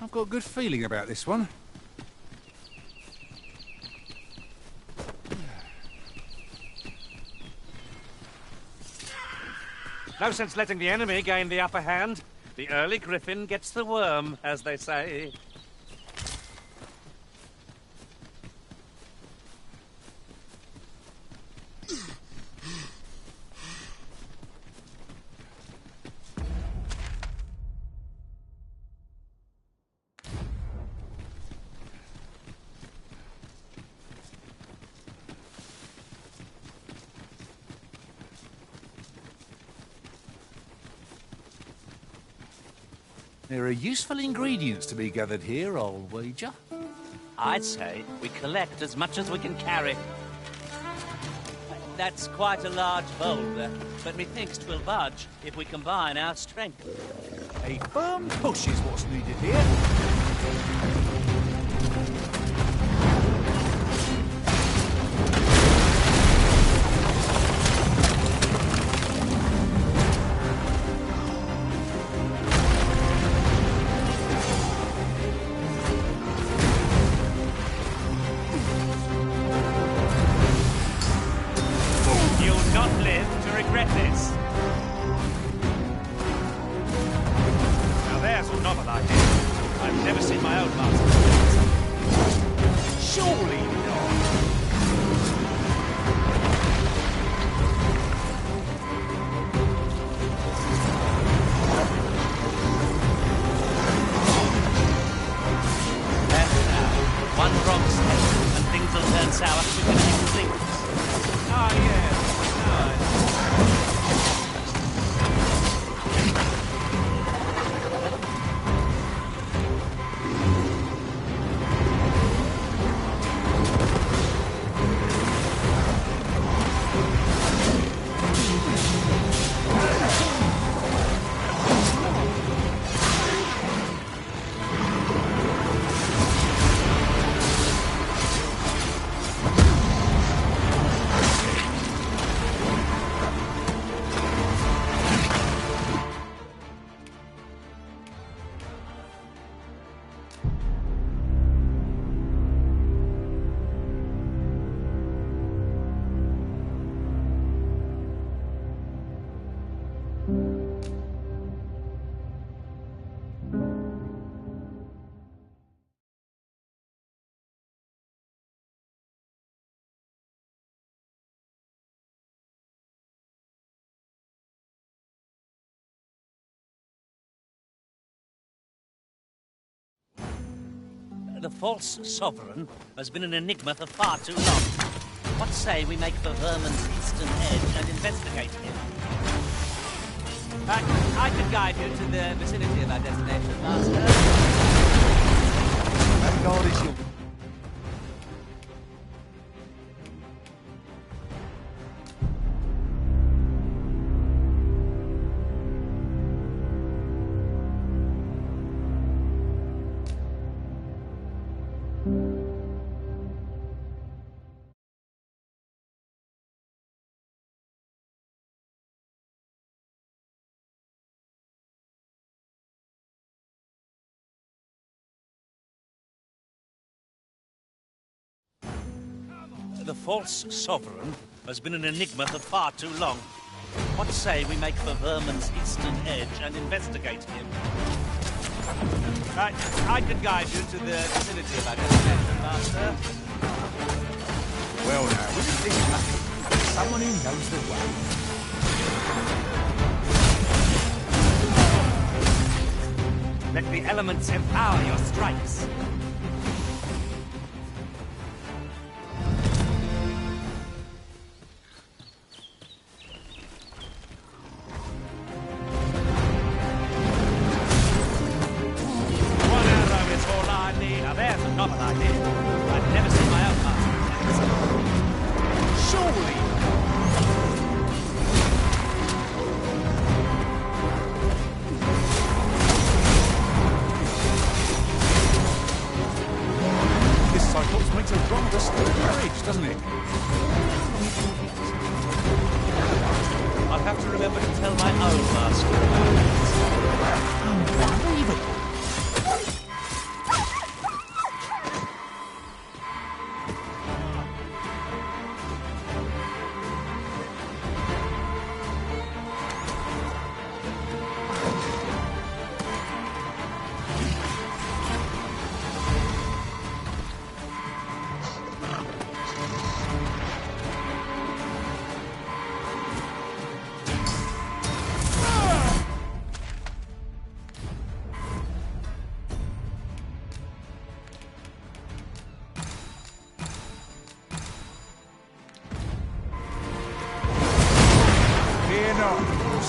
I've got a good feeling about this one. No sense letting the enemy gain the upper hand. The early griffin gets the worm, as they say. There are useful ingredients to be gathered here, I'll wager. I'd say we collect as much as we can carry. That's quite a large boulder, but methinks 'twill budge if we combine our strength. A firm push is what's needed here. The false sovereign has been an enigma for far too long. What say we make for Vermin's eastern edge and investigate him? I could guide you to the vicinity of our destination, Master. That guard is your... The false sovereign has been an enigma for far too long. What say we make for Vermin's eastern edge and investigate him? I could guide you to the vicinity of our destination, Master. Well now, isn't this lucky? Someone who knows the way. Let the elements empower your strikes. Novel idea. I've never seen my own master. Surely! This Cyclops makes a rather sturdy bridge, doesn't it? I'll have to remember to tell my own master about it. Unbelievable!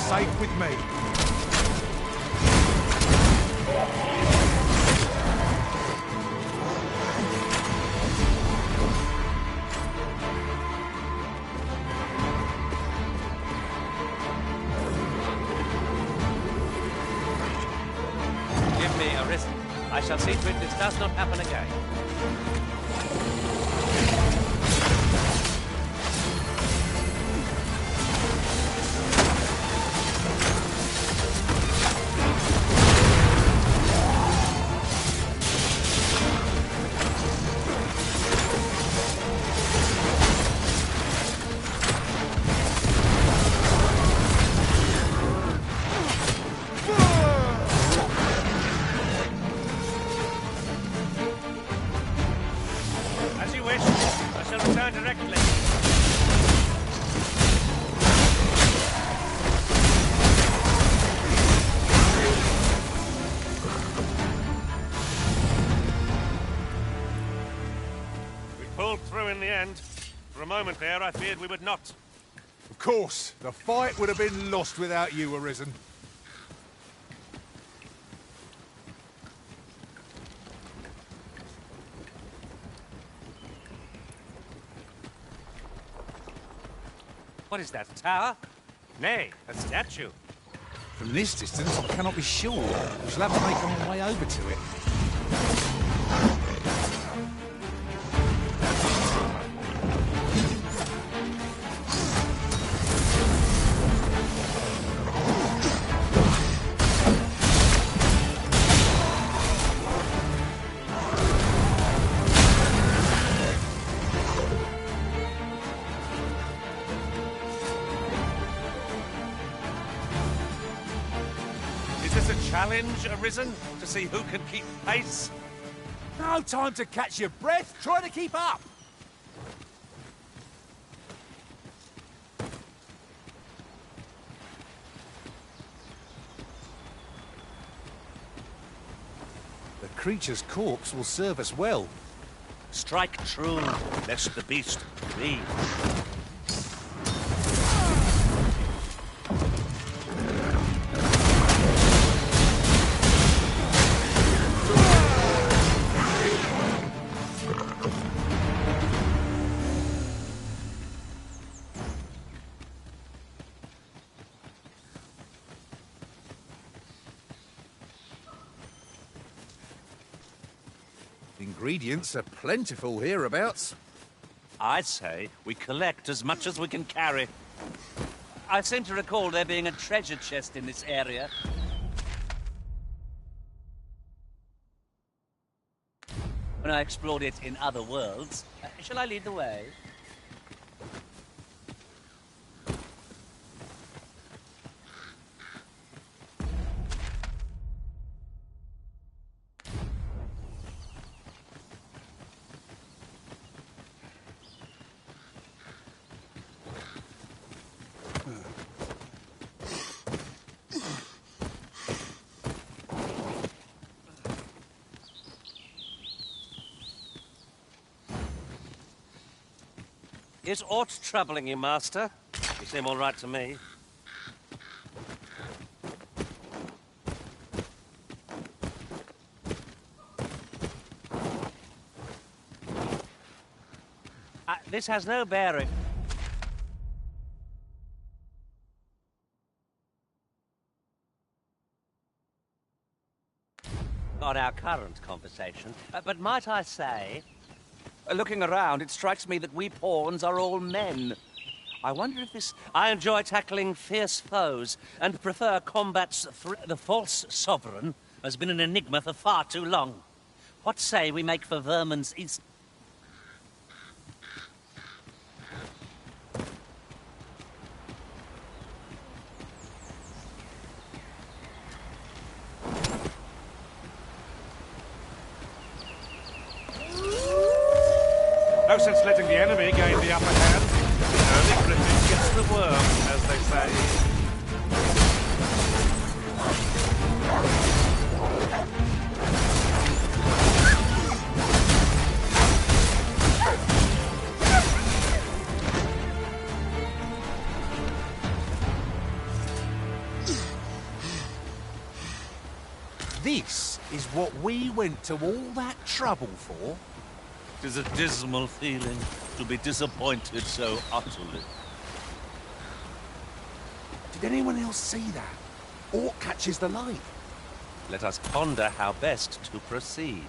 safe with me. Give me a wrist. I shall see to it this does not happen again. As you wish. I shall return directly. We pulled through in the end. For a moment there, I feared we would not. Of course, the fight would have been lost without you, Arisen. What is that, a tower? Nay, a statue. From this distance, I cannot be sure. We shall have to make our way over to it. Is this a challenge, Arisen? To see who can keep pace? No time to catch your breath. Try to keep up. The creature's corpse will serve us well. Strike true, lest the beast flee. Ingredients are plentiful hereabouts. I'd say we collect as much as we can carry. I seem to recall there being a treasure chest in this area. When I explored it in other worlds. Shall I lead the way? Is aught troubling you, Master? You seem all right to me. This has no bearing. On our current conversation, but might I say, looking around, it strikes me that we pawns are all men. I wonder if this... I enjoy tackling fierce foes and prefer combat's... The false sovereign has been an enigma for far too long. What say we make for Vermin's East... No sense letting the enemy gain the upper hand. The early griffin gets the worm, as they say. This is what we went to all that trouble for? It is a dismal feeling to be disappointed so utterly. Did anyone else see that? Or catches the light? Let us ponder how best to proceed.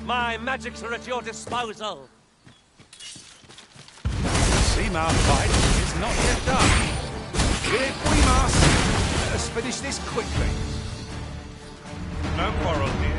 My magics are at your disposal. Seaman fight is not yet done. If we must, let us finish this quickly. No quarrel here.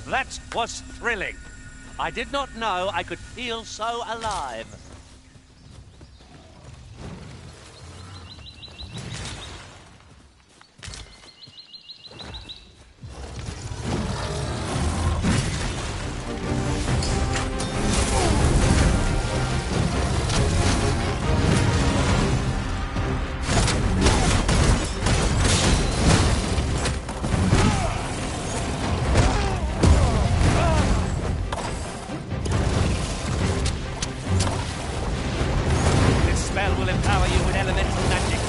That was thrilling. I did not know I could feel so alive. Will empower you with elemental magic.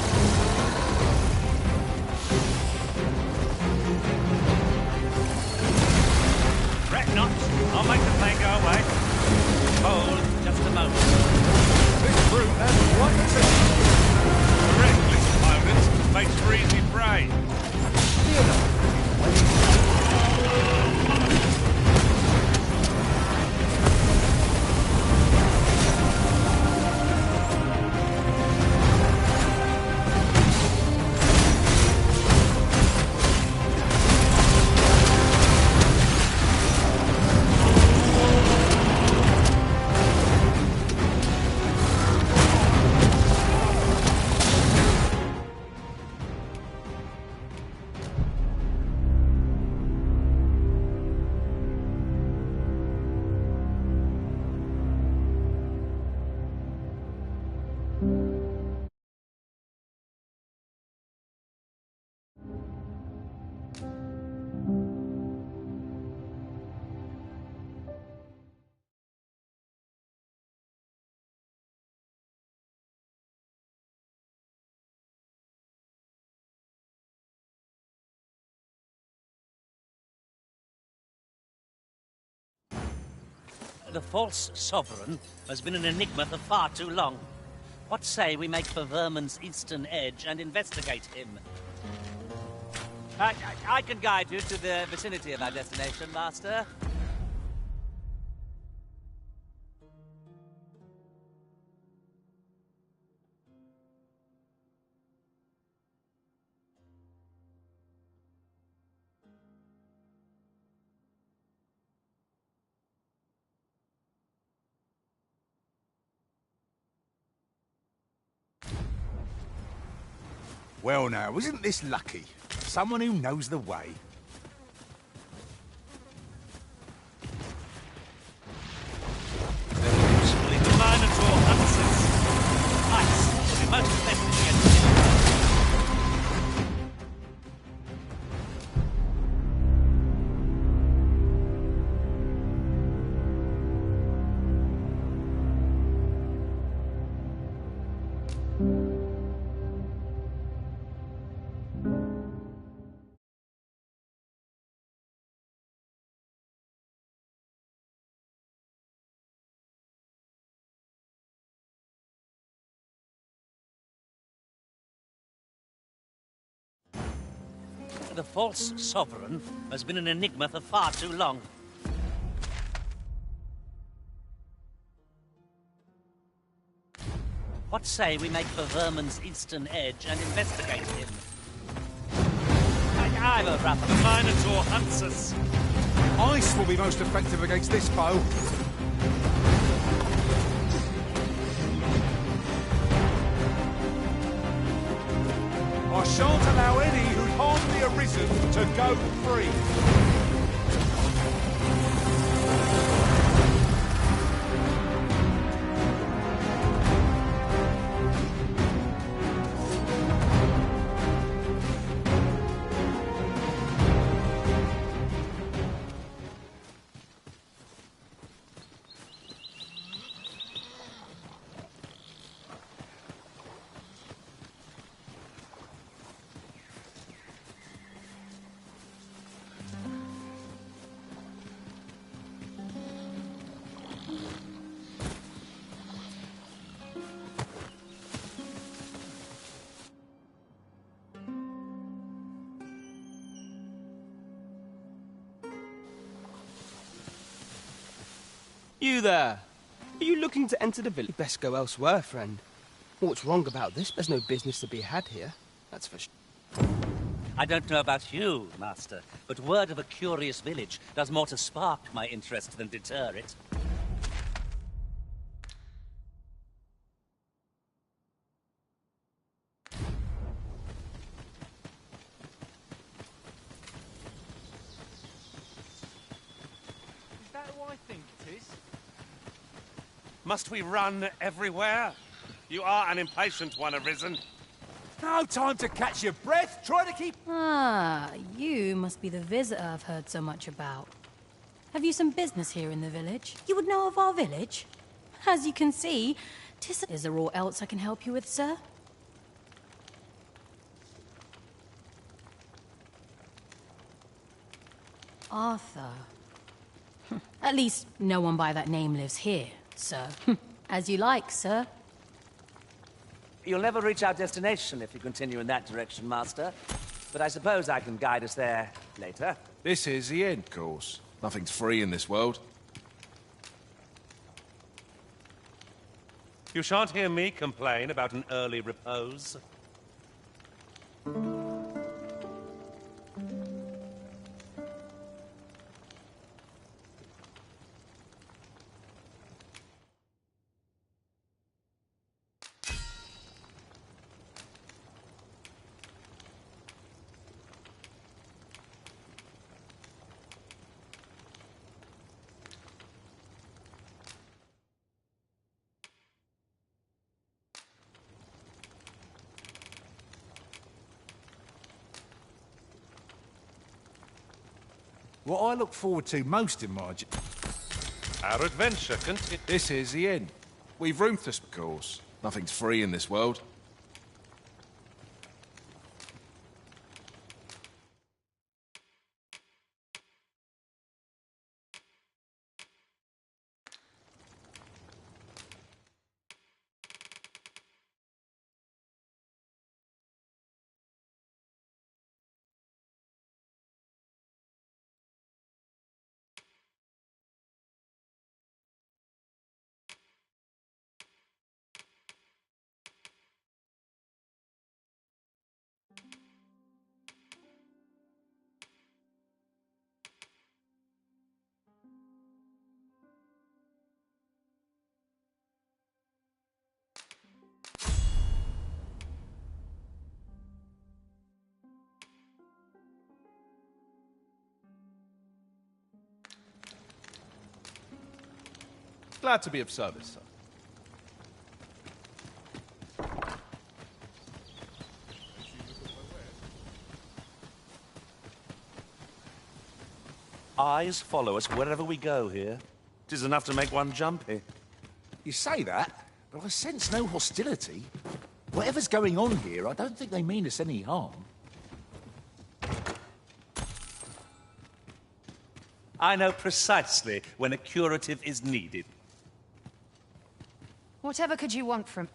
Fret not. I'll make the thing go away. Hold just a moment. This brute has quite a team. Reckless opponent makes for easy prey. The false sovereign has been an enigma for far too long. What say we make for Vermin's eastern edge and investigate him? I can guide you to the vicinity of our destination, Master. Well now, isn't this lucky? Someone who knows the way. Usefully the Minotaur hunters. Ice will be most effective against The false sovereign has been an enigma for far too long. What say we make for Vermin's eastern edge and investigate him? I'm a rapper. The Minotaur hunts us. Ice will be most effective against this foe. I shan't allow any who'd harmed the Arisen to go free. You there! Are you looking to enter the village? You'd best go elsewhere, friend. What's wrong about this? There's no business to be had here. That's for sure. I don't know about you, Master, but word of a curious village does more to spark my interest than deter it. Is that who I think it is? Must we run everywhere? You are an impatient one, Arisen. No time to catch your breath. Try to keep... Ah, you must be the visitor I've heard so much about. Have you some business here in the village? You would know of our village? As you can see, is there aught else I can help you with, sir? Arthur. At least no one by that name lives here, sir. As you like, sir. You'll never reach our destination if you continue in that direction, Master. But I suppose I can guide us there later. This is the end course. Nothing's free in this world. You shan't hear me complain about an early repose. What I look forward to most in my... Our adventure continues. This is the end. We've ruthless course. Nothing's free in this world. Glad to be of service, sir. Eyes follow us wherever we go here. 'Tis enough to make one jumpy. You say that, but I sense no hostility. Whatever's going on here, I don't think they mean us any harm. I know precisely when a curative is needed. Whatever could you want from...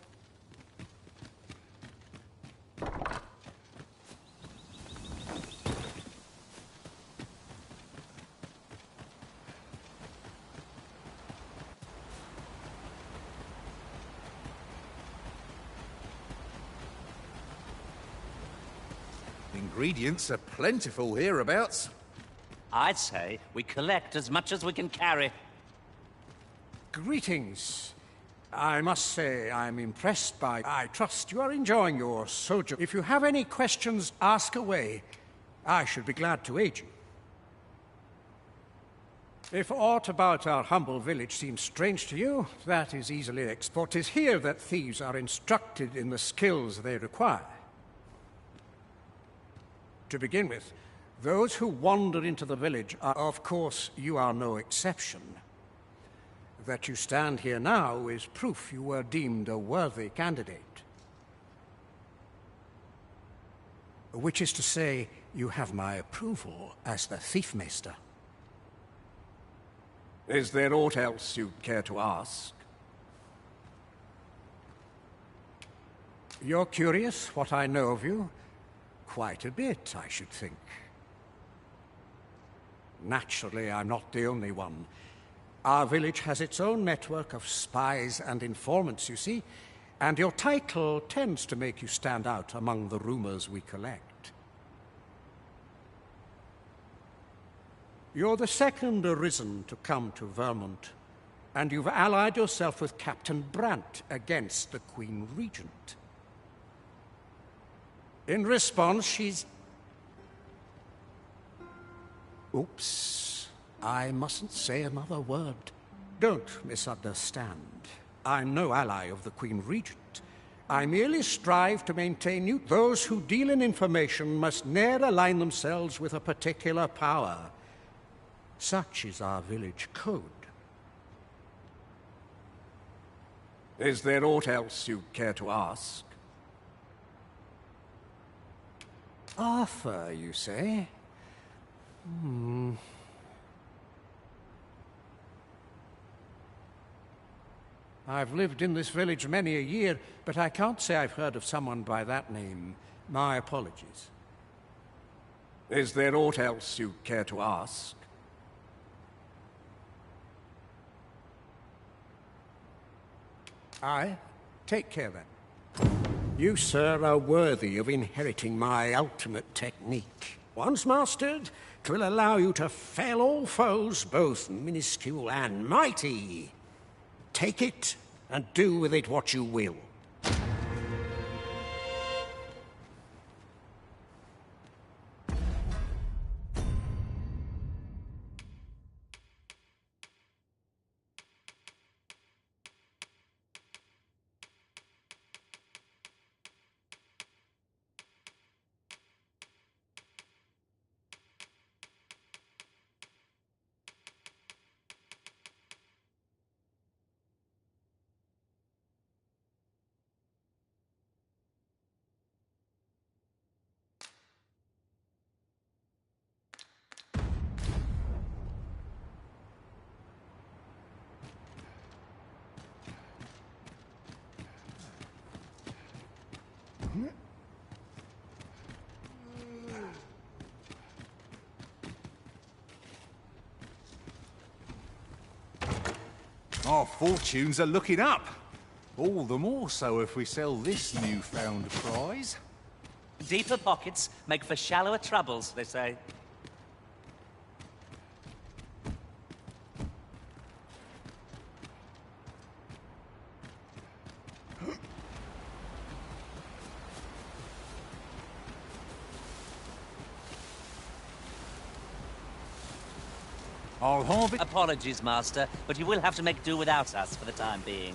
Ingredients are plentiful hereabouts. I'd say we collect as much as we can carry. Greetings. I must say I'm impressed by... I trust you are enjoying your sojourn. If you have any questions, ask away. I should be glad to aid you. If aught about our humble village seems strange to you, that is easily explained. It is here that thieves are instructed in the skills they require. To begin with, those who wander into the village are, of course, you are no exception. That you stand here now is proof you were deemed a worthy candidate. Which is to say, you have my approval as the Thiefmeister. Is there aught else you'd care to ask? You're curious what I know of you? Quite a bit, I should think. Naturally, I'm not the only one. Our village has its own network of spies and informants, you see, and your title tends to make you stand out among the rumors we collect. You're the second arisen to come to Vermont, and you've allied yourself with Captain Brant against the Queen Regent. In response, she's... Oops. I mustn't say another word. Don't misunderstand. I'm no ally of the Queen Regent. I merely strive to maintain you. Those who deal in information must ne'er align themselves with a particular power. Such is our village code. Is there aught else you care to ask? Arthur, you say? I've lived in this village many a year, but I can't say I've heard of someone by that name. My apologies. Is there aught else you care to ask? Aye. Take care, then. You, sir, are worthy of inheriting my ultimate technique. Once mastered, 'twill allow you to fell all foes, both minuscule and mighty. Take it, and do with it what you will. Our fortunes are looking up. All the more so if we sell this newfound prize. Deeper pockets make for shallower troubles, they say. I'll have it. Apologies, Master, but you will have to make do without us for the time being.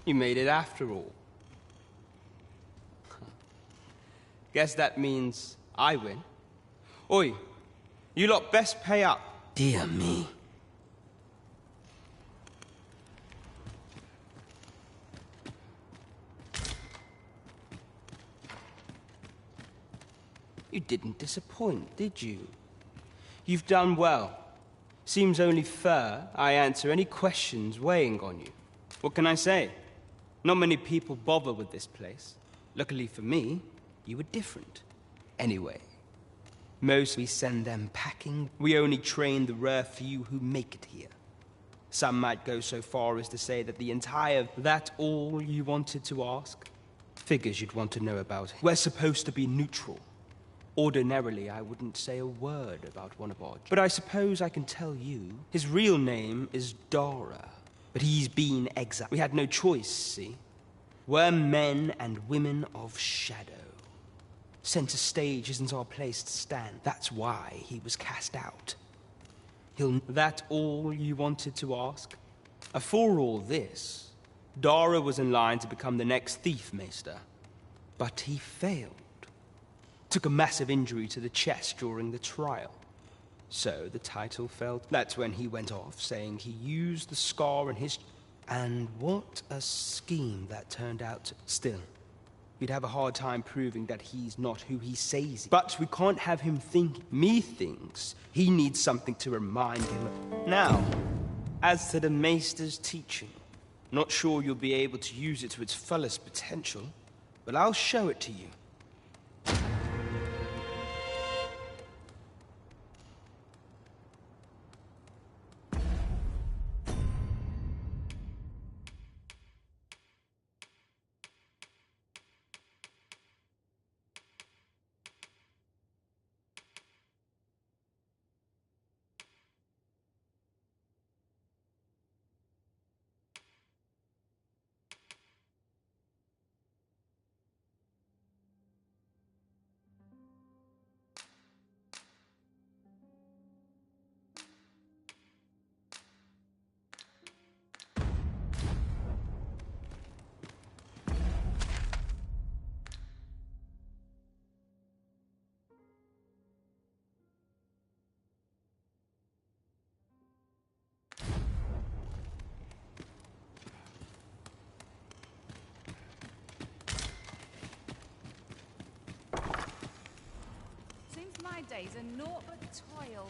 You made it after all. Guess that means I win. Oi, you lot best pay up. Dear me. You didn't disappoint, did you? You've done well. Seems only fair I answer any questions weighing on you. What can I say? Not many people bother with this place. Luckily for me, you were different. Anyway, most we send them packing. We only train the rare few who make it here. Some might go so far as to say that the entire... That all you wanted to ask? Figures you'd want to know about. We're supposed to be neutral. Ordinarily, I wouldn't say a word about one of our... But I suppose I can tell you. His real name is Dara, but he's been exiled. We had no choice, see? We're men and women of shadow. Center stage isn't our place to stand. That's why he was cast out. That all you wanted to ask? For all this, Dara was in line to become the next thief maester. But he failed. Took a massive injury to the chest during the trial. So the title fell. That's when he went off, saying he used the scar in his... And what a scheme that turned out to... Still, we'd have a hard time proving that he's not who he says he is. But we can't have him think... Me thinks he needs something to remind him of. Now, as to the Maester's teaching, not sure you'll be able to use it to its fullest potential, but I'll show it to you. My days are naught but toil.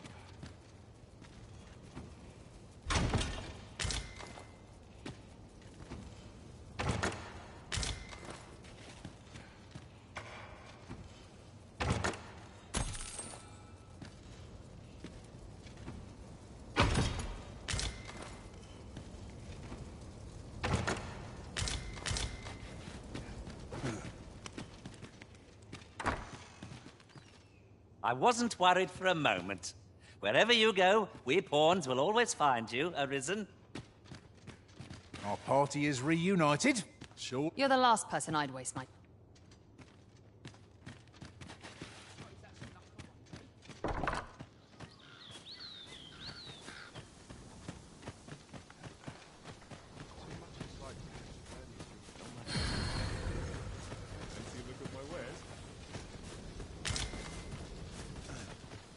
I wasn't worried for a moment. Wherever you go, we pawns will always find you, Arisen. Our party is reunited. Sure. You're the last person I'd waste my...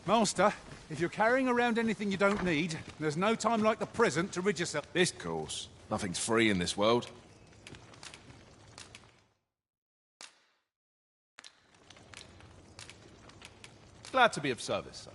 Master, if you're carrying around anything you don't need, there's no time like the present to rid yourself. Of course. Nothing's free in this world. Glad to be of service, sir.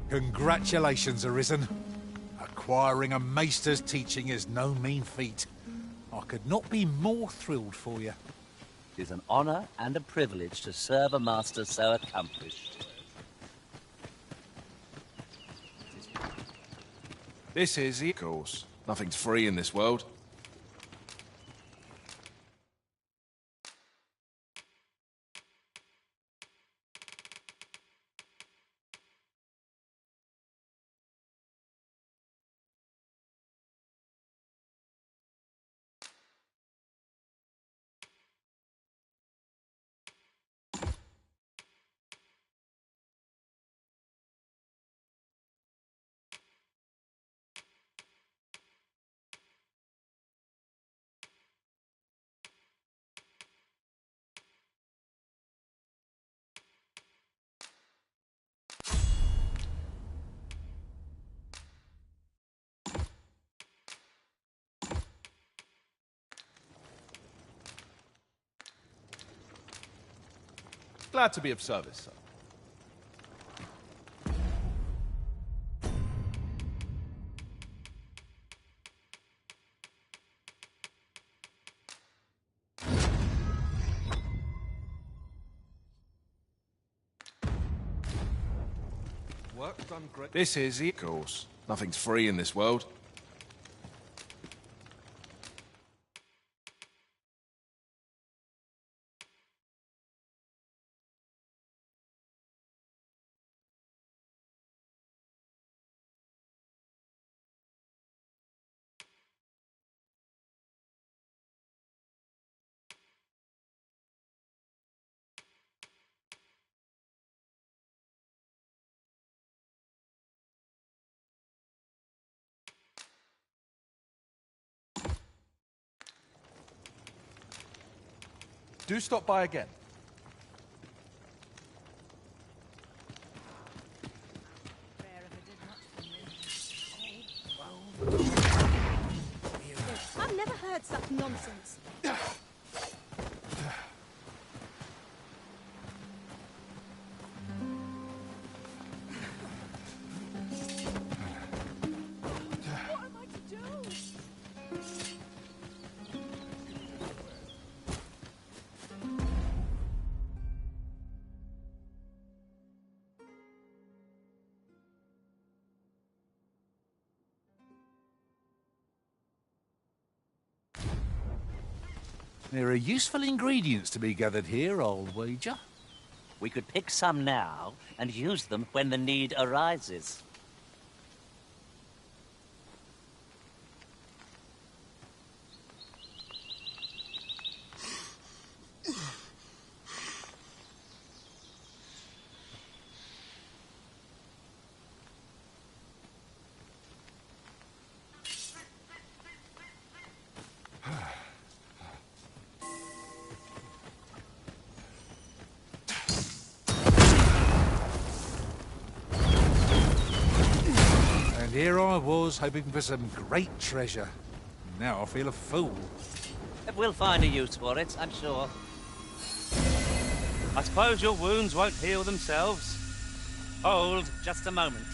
Congratulations, Arisen. Acquiring a maester's teaching is no mean feat. I could not be more thrilled for you. It is an honor and a privilege to serve a master so accomplished. This is the... Of course. Nothing's free in this world. Glad to be of service, sir. Work done great. This is the... Of course. Nothing's free in this world. Do stop by again. I've never heard such nonsense. What am I to do? There are useful ingredients to be gathered here, I'll wager. We could pick some now and use them when the need arises. And here I was, hoping for some great treasure. Now I feel a fool. We'll find a use for it, I'm sure. I suppose your wounds won't heal themselves. Hold just a moment.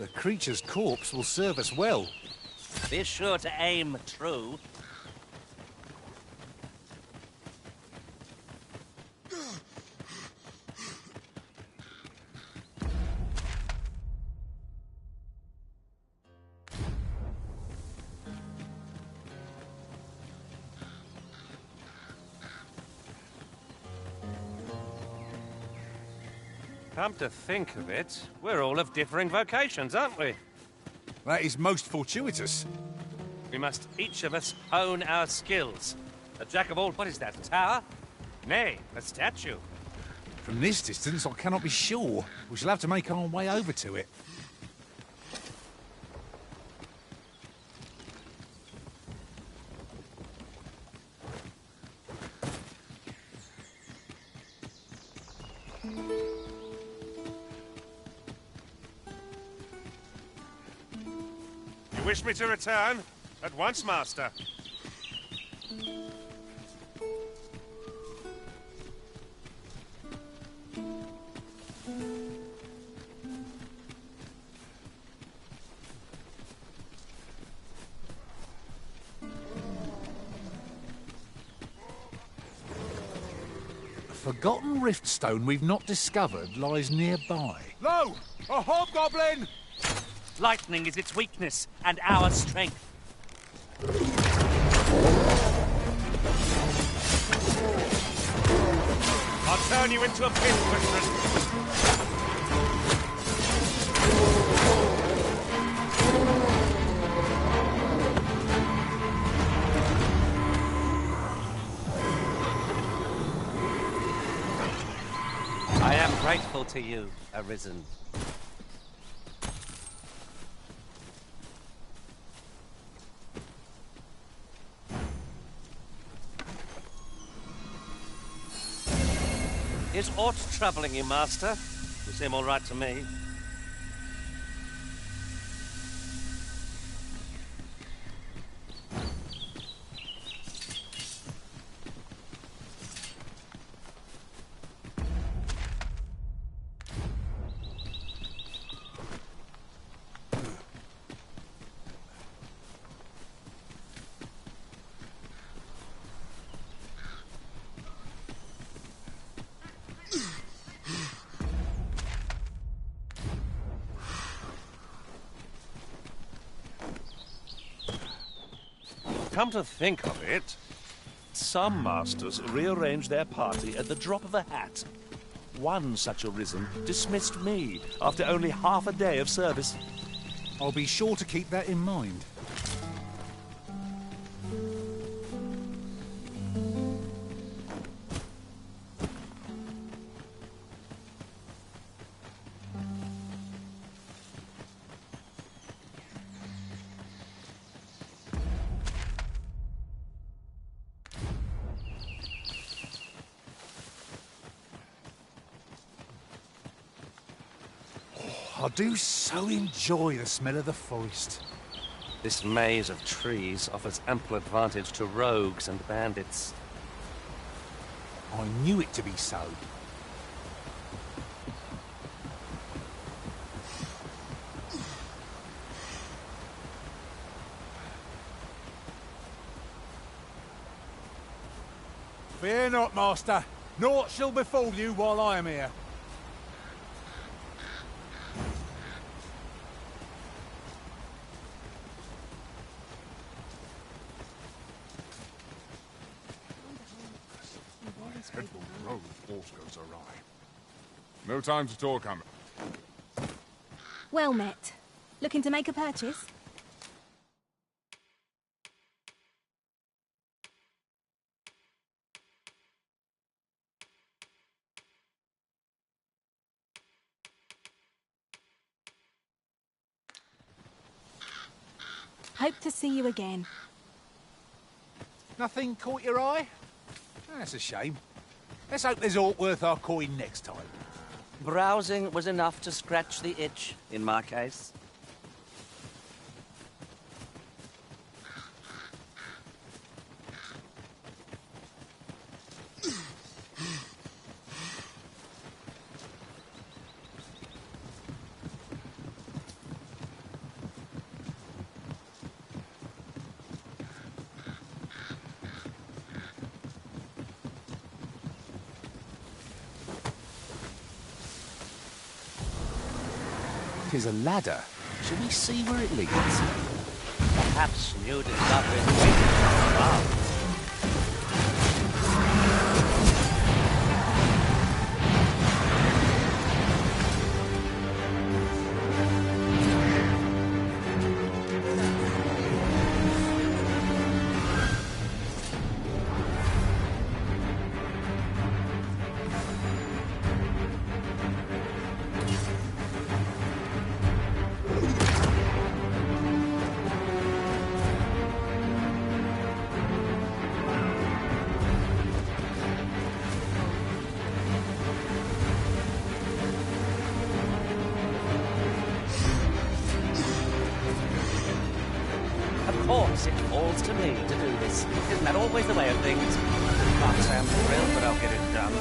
The creature's corpse will serve us well. Be sure to aim true. Come to think of it, we're all of differing vocations, aren't we? That is most fortuitous. We must each of us hone our skills. A jack of all... What is that, a tower? Nay, a statue. From this distance, I cannot be sure. We shall have to make our way over to it. You wish me to return? At once, Master. A forgotten riftstone we've not discovered lies nearby. Lo! A hobgoblin! Lightning is its weakness, and our strength. I'll turn you into a pin, Christmas. I am grateful to you, Arisen. Is aught troubling you, Master? You seem all right to me. Come to think of it, some masters rearrange their party at the drop of a hat. One such Arisen dismissed me after only half a day of service. I'll be sure to keep that in mind. I do so enjoy the smell of the forest. This maze of trees offers ample advantage to rogues and bandits. I knew it to be so. Fear not, master. Naught shall befall you while I am here. Dreadful road force goes awry. No time to talk, Hammer. Well met. Looking to make a purchase? Hope to see you again. Nothing caught your eye? That's a shame. Let's hope there's aught worth our coin next time. Browsing was enough to scratch the itch, in my case. Here's a ladder. Shall we see where it leads? Perhaps new discoveries waiting above. Of course, it falls to me to do this. Isn't that always the way of things? Can't say I'm thrilled, but I'll get it done.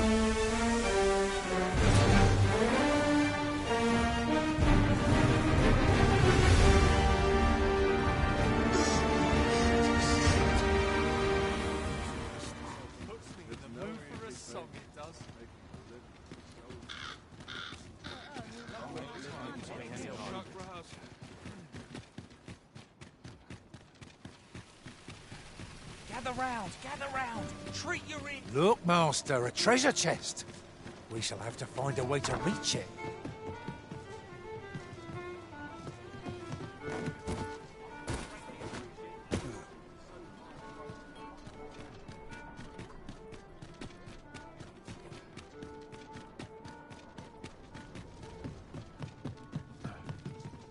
Gather round! Treat your in! Look, Master, a treasure chest. We shall have to find a way to reach it.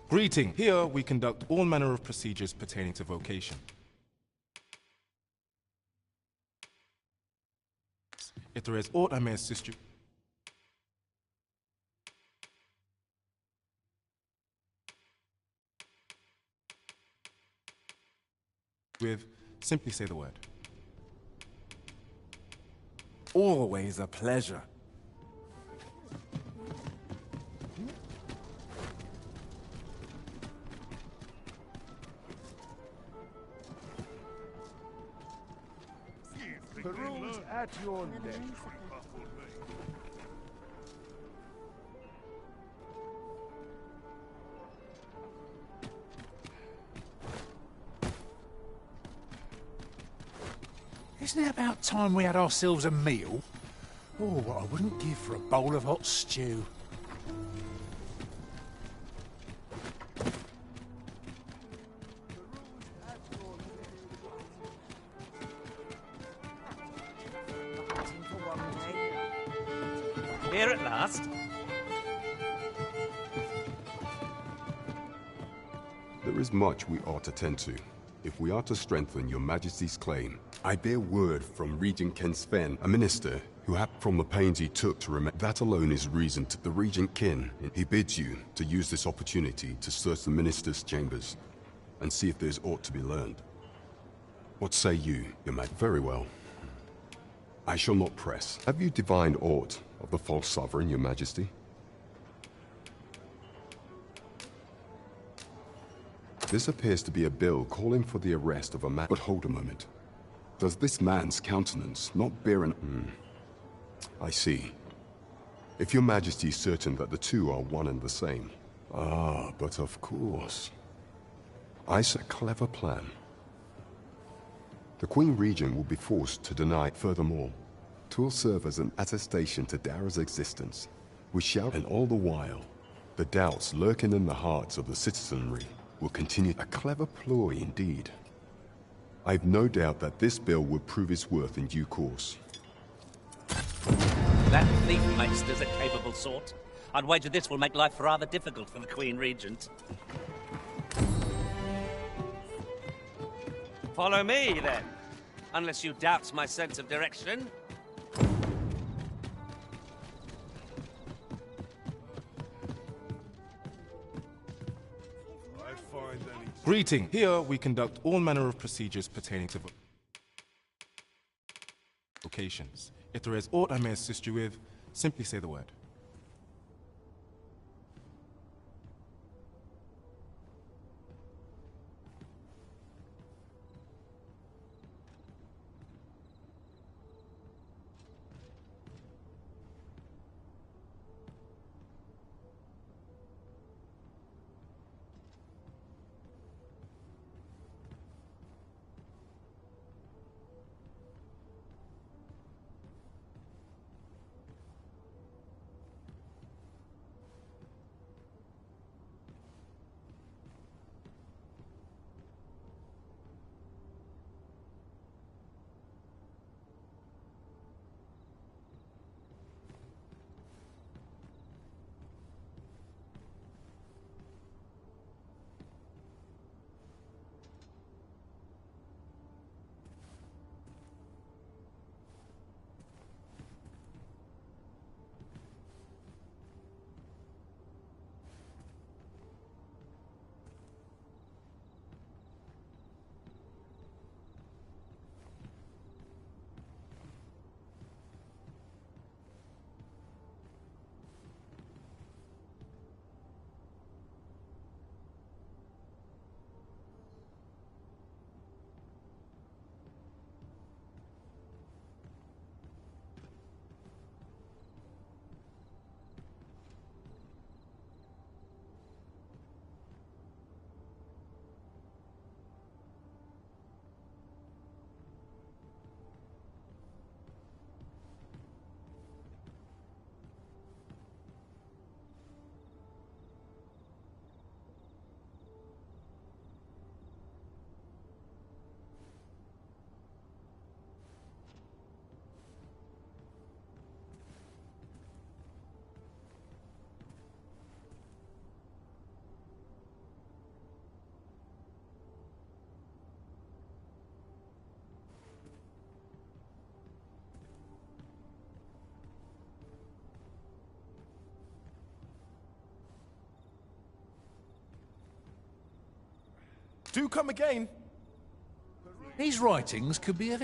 Greeting. Here we conduct all manner of procedures pertaining to vocation. If there is aught I may assist you with, simply say the word. Always a pleasure. Peruse at your neck. Isn't it about time we had ourselves a meal? Oh, what I wouldn't give for a bowl of hot stew. Here at last. There is much we ought to tend to. If we are to strengthen your majesty's claim, I bear word from Regent Ken Sven, a minister who from the pains he took to remember. That alone is reason to the Regent Kin. He bids you to use this opportunity to search the minister's chambers and see if there's aught to be learned. What say you, your mag? Very well. I shall not press. Have you divined aught of the false sovereign, your majesty? This appears to be a bill calling for the arrest of a man. But hold a moment. Does this man's countenance not bear an... I see. If your majesty is certain that the two are one and the same. Ah, but of course. I see a clever plan. The Queen Regent will be forced to deny it. Furthermore, 'twill serve as an attestation to Dara's existence. We shall, and all the while, the doubts lurking in the hearts of the citizenry will continue. A clever ploy indeed. I've no doubt that this bill will prove its worth in due course. That thief maester's a capable sort. I'd wager this will make life rather difficult for the Queen Regent. Follow me, then. Unless you doubt my sense of direction. Greeting. Here we conduct all manner of procedures pertaining to vocations. If there is aught I may assist you with, simply say the word. Do come again. These writings could be of